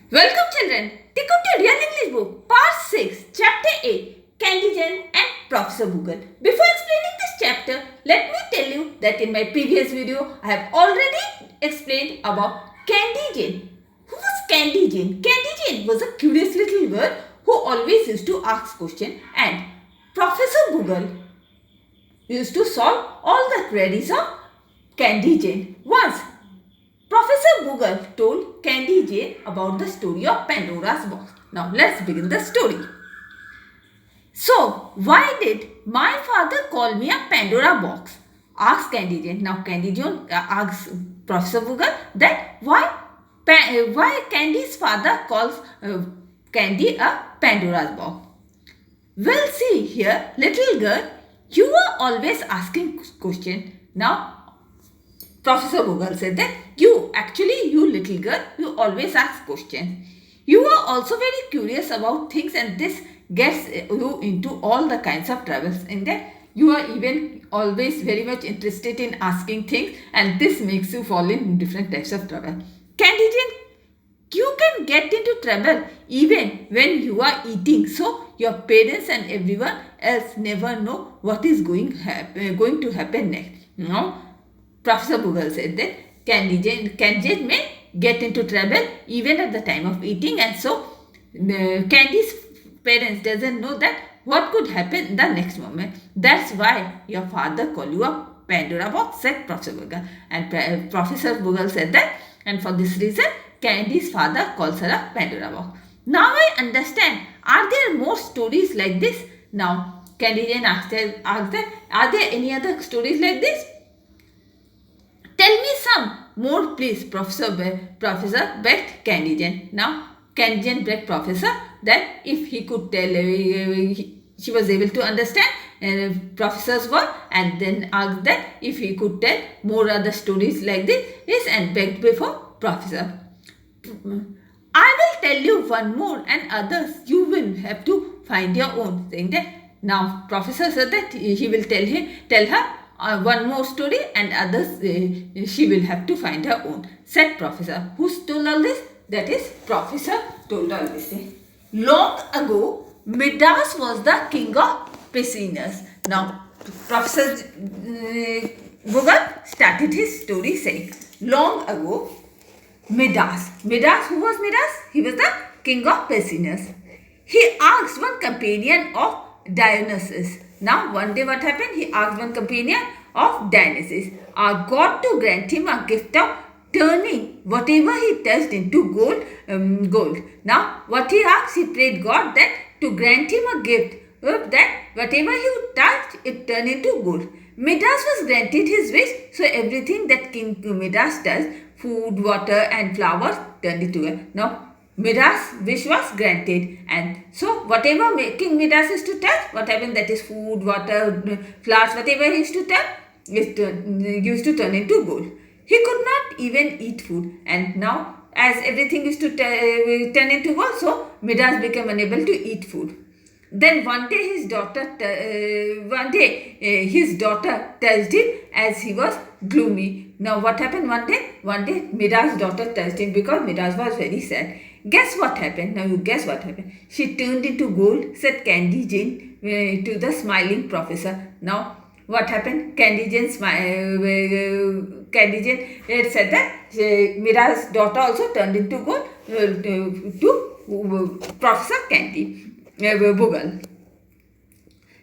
Welcome children, take out your real English book, part 6, chapter 8, Candy Jane and Professor Google. Before explaining this chapter, let me tell you that in my previous video, I have already explained about Candy Jane. Who was Candy Jane? Candy Jane was a curious little girl who always used to ask questions, and Professor Google used to solve all the queries of Candy Jane. Once, Professor Google told Candy Jane about the story of Pandora's box. Now let's begin the story. So, why did my father call me a Pandora box? Asked Candy Jane. Now Candy Jane asks Professor Google that why Candy's father calls Candy a Pandora's box. Well, see here, little girl, you are always asking question. Now Professor Google said that you little girl, you always ask questions. You are also very curious about things, and this gets you into all the kinds of troubles. In that you are even always very much interested in asking things, and this makes you fall in different types of trouble. Candy Jane, you can get into trouble even when you are eating, so your parents and everyone else never know what is going to happen next. Now Professor Google said that Candy Jane may get into trouble even at the time of eating, and so Candy's parents doesn't know that what could happen in the next moment. That's why your father called you a Pandora box, said Professor Google. And Professor Google said that, and for this reason, Candy's father calls her a Pandora box. Now I understand. Are there more stories like this? Now Candy Jane asked that, are there any other stories like this? Tell me some more, please, Professor begged Candy Jane. Now, Candy Jane begged Professor that if he could tell, she was able to understand Professor's word, and then asked that if he could tell more other stories like this, and begged before Professor. I will tell you one more, and others you will have to find your own. Saying that, now Professor said that he will tell her one more story, and others she will have to find her own, said Professor. Who told all this? That is, Professor told all this. Long ago, Midas was the king of Pessinus. Now, Professor Google started his story saying, long ago, Midas. Who was Midas? He was the king of Pessinus. He asked one companion of Dionysus. Now, one day what happened? He asked one companion of Dionysus, a god, to grant him a gift of turning whatever he touched into gold. Now, what he asked, he prayed God that to grant him a gift that whatever he touched, it turned into gold. Midas was granted his wish, so everything that King Midas does, food, water, and flowers, turned into gold. Now, Midas' wish was granted, and so whatever King Midas is to touch, what happened, that is food, water, flowers, whatever he is to touch, is used to turn into gold. He could not even eat food, and now as everything is to turn into gold, so Midas became unable to eat food. Then one day his daughter touched him as he was gloomy. Now what happened one day? One day Midas' daughter touched him because Midas was very sad. Guess what happened? Now you guess what happened. She turned into gold, said Candy Jane to the smiling professor. Now what happened? Candy Jane said that Midas' daughter also turned into gold to Professor Candy Google.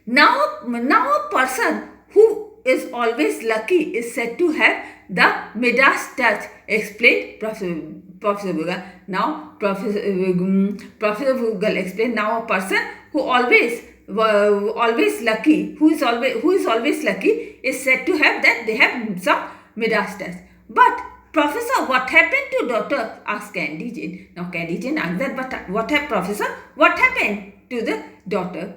Now a person who is always lucky is said to have the Midas touch, explained Professor Google. Now Professor Google explained, now a person who always lucky, who is always lucky, is said to have that they have some Midas touch. But Professor, what happened to daughter? Asked Candy Jane. Now Candy Jane asked that, but what happened, Professor? What happened to the daughter?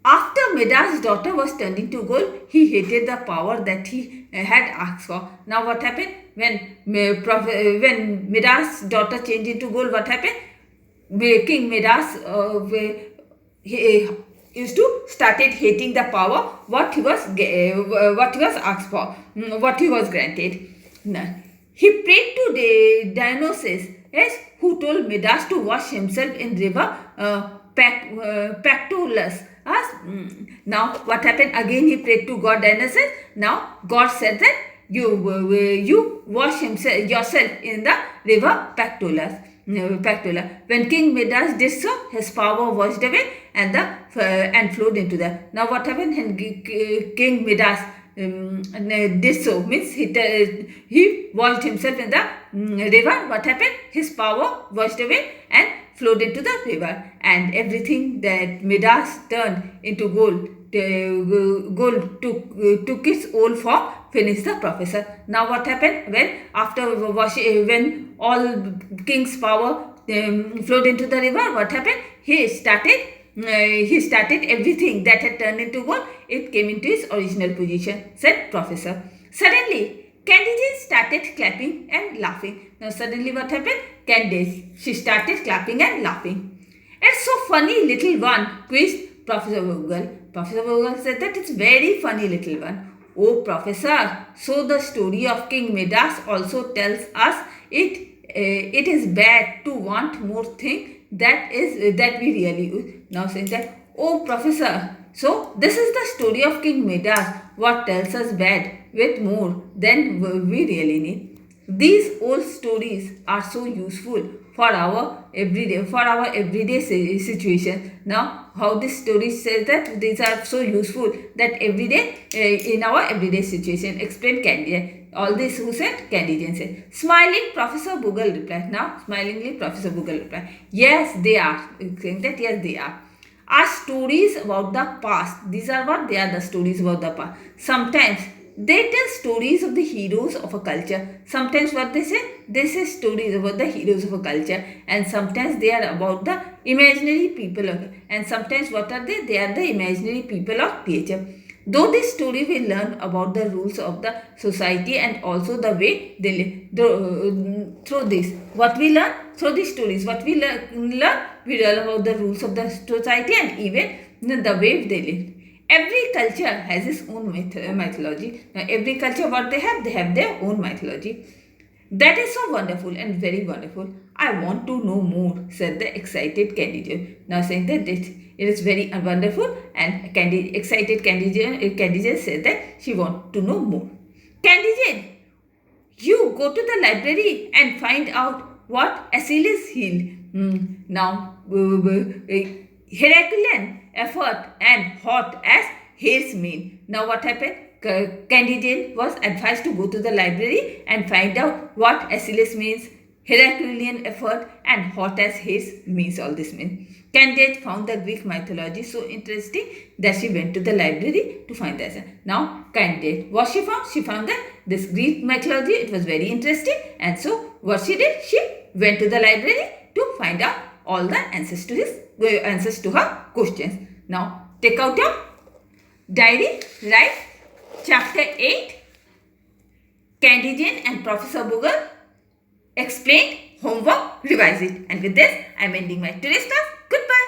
After Midas' daughter was turned into gold, he hated the power that he had asked for. Now what happened? When Midas' daughter changed into gold, what happened? King Midas he used to started hating the power what he was asked for, what he was granted. He prayed to Dionysus is who told Midas to wash himself in river Pactolus. Now what happened? Again he prayed to God and said, now God said that you wash yourself in the river Pactolus. Pactola. When King Midas did so, his power washed away and flowed into the. Now what happened when King Midas did so, means he washed himself in the river. What happened? His power washed away and flowed into the river, and everything that Midas turned into gold. Gold took its old form, finished the professor. Now what happened when all king's power flowed into the river? What happened? He started everything that had turned into gold. It came into its original position, said professor. Suddenly, Candace started clapping and laughing. Now suddenly what happened? Candace, she started clapping and laughing. It's so funny, little one, quizzed Professor Vogel. Professor Vogel said that it's very funny, little one. Oh, Professor, so the story of King Midas also tells us it is bad to want more things that we really use. Now saying that, oh, Professor, so this is the story of King Midas, what tells us bad with more than we really need. These old stories are so useful for our everyday situation. Now, how this story says that these are so useful that every day in our everyday situation. Explain Candy. All this who said? Candy Jane said. Smiling, Professor Bogle replied. Now, smilingly, Professor Bogle replied. Yes, they are. Saying that yes, they are stories about the past. These are what? They are the stories about the past. Sometimes they tell stories of the heroes of a culture. Sometimes what they say? They say stories about the heroes of a culture. And sometimes they are about the imaginary people of, and sometimes what are they? They are the imaginary people of nature. Though this story we learn about the rules of the society and also the way they live. Through this, what we learn? Through these stories, what we learn? We learn about the rules of the society and even the way they live. Every culture has its own mythology. Now, every culture, what they have their own mythology. That is so wonderful and very wonderful. I want to know more, said the excited candidate. Now saying that it is very wonderful, and excited candidate said that she wants to know more. Candidate, you go to the library and find out what Achilles heel. Now, Herculean effort and hot as hairs mean. Now what happened? Candidate was advised to go to the library and find out what Achilles means, Herculean effort and hot as hairs means. All this means. Candidate found the Greek mythology so interesting that she went to the library to find the answer. Now, candidate, what she found? She found that this Greek mythology, it was very interesting, and so what she did? She went to the library to find out all the answers to her questions. Now, take out your diary, write Chapter 8, Candy Jane and Professor Bogle explained homework, revise it. And with this, I am ending my today's class. Goodbye.